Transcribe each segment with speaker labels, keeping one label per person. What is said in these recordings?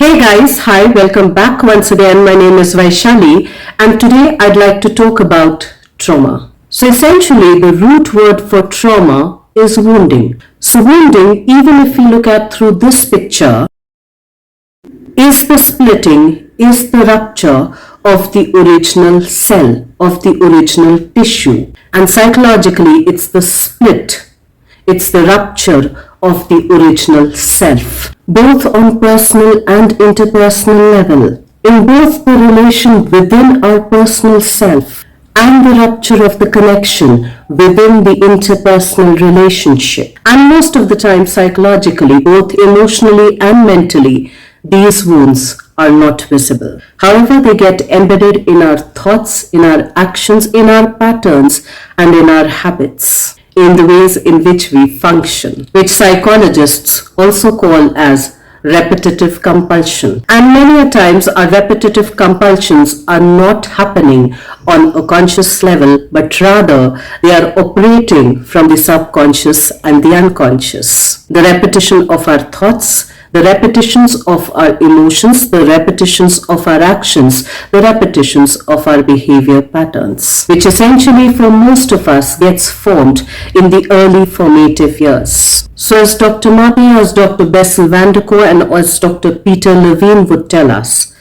Speaker 1: Hey guys, hi, welcome back once again. My name is Vaishali and today I'd like to talk about trauma. So essentially the root word for trauma is wounding. So wounding, even if we look at through this picture, is the splitting, is the rupture of the original cell, of the original tissue. And psychologically it's the split, it's the rupture of the original self, both on personal and interpersonal level. In both the relation within our personal self and the rupture of the connection within the interpersonal relationship. And most of the time psychologically, both emotionally and mentally, these wounds are not visible. However, they get embedded in our thoughts, in our actions, in our patterns, and in our habits, in the ways in which we function, which psychologists also call as repetitive compulsion. And many a times our repetitive compulsions are not happening on a conscious level, but rather they are operating from the subconscious and the unconscious. The repetition of our thoughts, the repetitions of our emotions, the repetitions of our actions, the repetitions of our behavior patterns, which essentially for most of us gets formed in the early formative years. So as Dr. Mate, as Dr. Bessel Van Der Kolk, and as Dr. Peter Levine would tell us,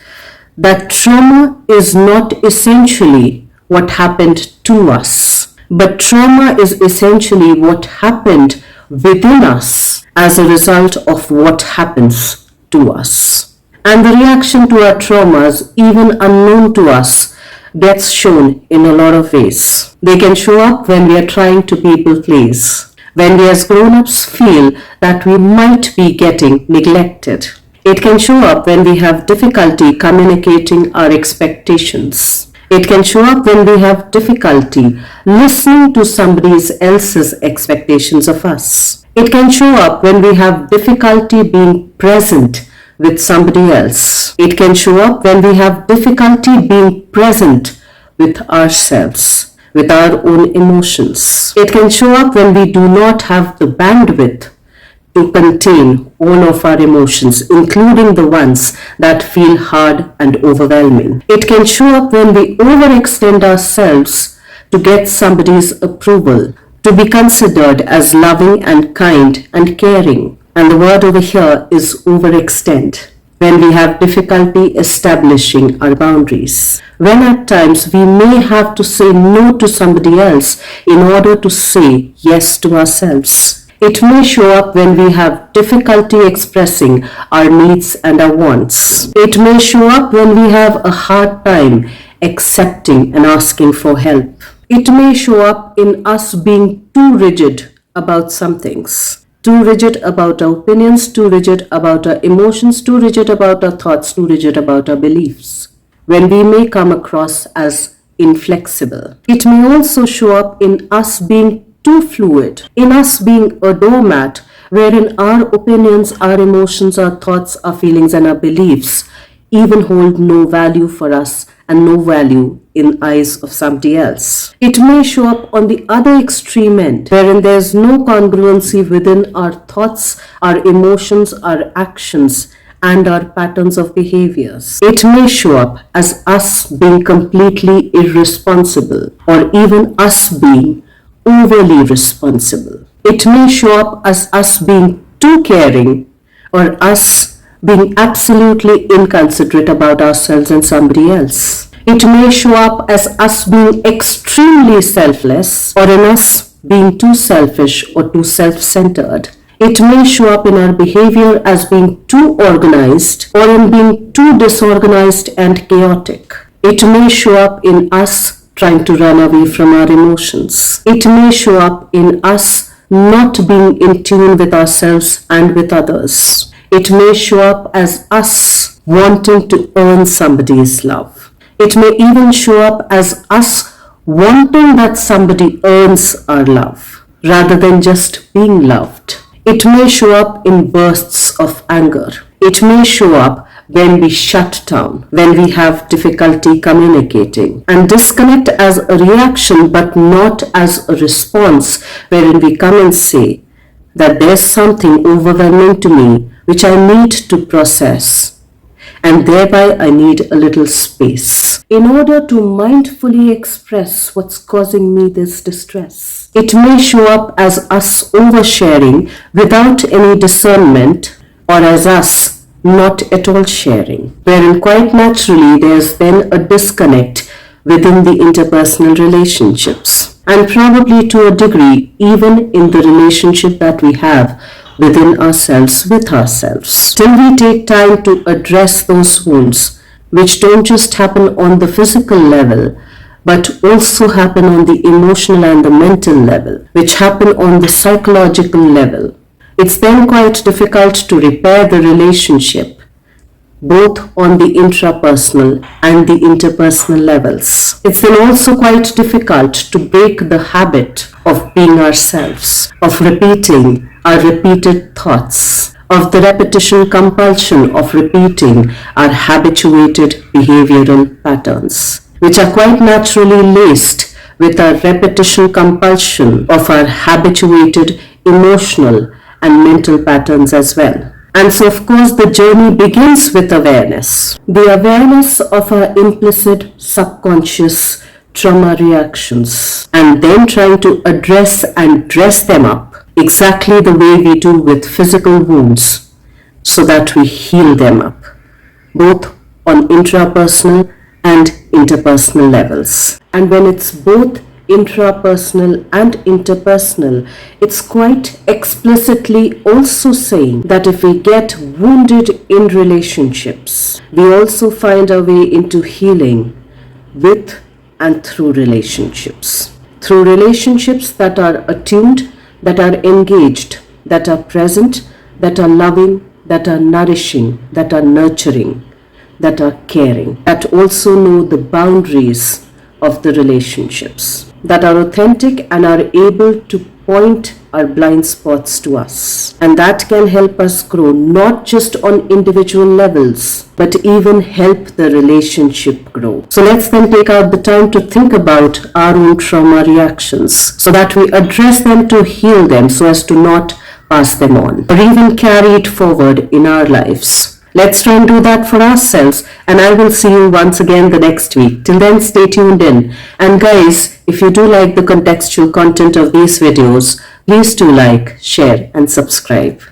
Speaker 1: that trauma is not essentially what happened to us, but trauma is essentially what happened within us as a result of what happens to us. And the reaction to our traumas, even unknown to us, gets shown in a lot of ways. They can show up when we are trying to people please, when we as grown-ups feel that we might be getting neglected. It can show up when we have difficulty communicating our expectations. It can show up when we have difficulty listening to somebody else's expectations of us. It can show up when we have difficulty being present with somebody else. It can show up when we have difficulty being present with ourselves, with our own emotions. It can show up when we do not have the bandwidth to contain all of our emotions, including the ones that feel hard and overwhelming. It can show up when we overextend ourselves to get somebody's approval, to be considered as loving and kind and caring. And the word over here is overextend. When we have difficulty establishing our boundaries. When at times we may have to say no to somebody else in order to say yes to ourselves. It may show up when we have difficulty expressing our needs and our wants. It may show up when we have a hard time accepting and asking for help. It may show up in us being too rigid about some things. Too rigid about our opinions, too rigid about our emotions, too rigid about our thoughts, too rigid about our beliefs. When we may come across as inflexible. It may also show up in us being too fluid, in us being a doormat, wherein our opinions, our emotions, our thoughts, our feelings, and our beliefs even hold no value for us and no value in eyes of somebody else. It may show up on the other extreme end, wherein there is no congruency within our thoughts, our emotions, our actions, and our patterns of behaviors. It may show up as us being completely irresponsible, or even us being overly responsible. It may show up as us being too caring, or us being absolutely inconsiderate about ourselves and somebody else. It may show up as us being extremely selfless, or in us being too selfish or too self-centered. It may show up in our behavior as being too organized, or in being too disorganized and chaotic. It may show up in us trying to run away from our emotions. It may show up in us not being in tune with ourselves and with others. It may show up as us wanting to earn somebody's love. It may even show up as us wanting that somebody earns our love, rather than just being loved. It may show up in bursts of anger. It may show up when we shut down, when we have difficulty communicating, and disconnect as a reaction but not as a response, wherein we come and say that there's something overwhelming to me which I need to process. and thereby I need a little space in order to mindfully express what's causing me this distress. It may show up as us oversharing without any discernment, or as us not at all sharing, wherein quite naturally there's then a disconnect within the interpersonal relationships, and probably to a degree even in the relationship that we have within ourselves with ourselves. Till we take time to address those wounds, which don't just happen on the physical level, but also happen on the emotional and the mental level, which happen on the psychological level. It's then quite difficult to repair the relationship, both on the intrapersonal and the interpersonal levels. It's then also quite difficult to break the habit of being ourselves, of repeating our repeated thoughts, of the repetition compulsion of repeating our habituated behavioral patterns, which are quite naturally laced with our repetition compulsion of our habituated emotional and mental patterns as well. And so, of course, the journey begins with awareness. The awareness of our implicit subconscious trauma reactions, and then trying to address and dress them up exactly the way we do with physical wounds, so that we heal them up, both on intrapersonal and interpersonal levels. And when it's both intrapersonal and interpersonal, it's quite explicitly also saying that if we get wounded in relationships, we also find our way into healing with and through relationships. Through relationships that are attuned, that are engaged, that are present, that are loving, that are nourishing, that are nurturing, that are caring, that also know the boundaries of the relationships, that are authentic and are able to point our blind spots to us. And that can help us grow not just on individual levels, but even help the relationship grow. So let's then take out the time to think about our own trauma reactions so that we address them to heal them so as to not pass them on or even carry it forward in our lives. Let's try and do that for ourselves, and I will see you once again the next week. Till then, stay tuned in. And guys, if you do like the contextual content of these videos, please do like, share and subscribe.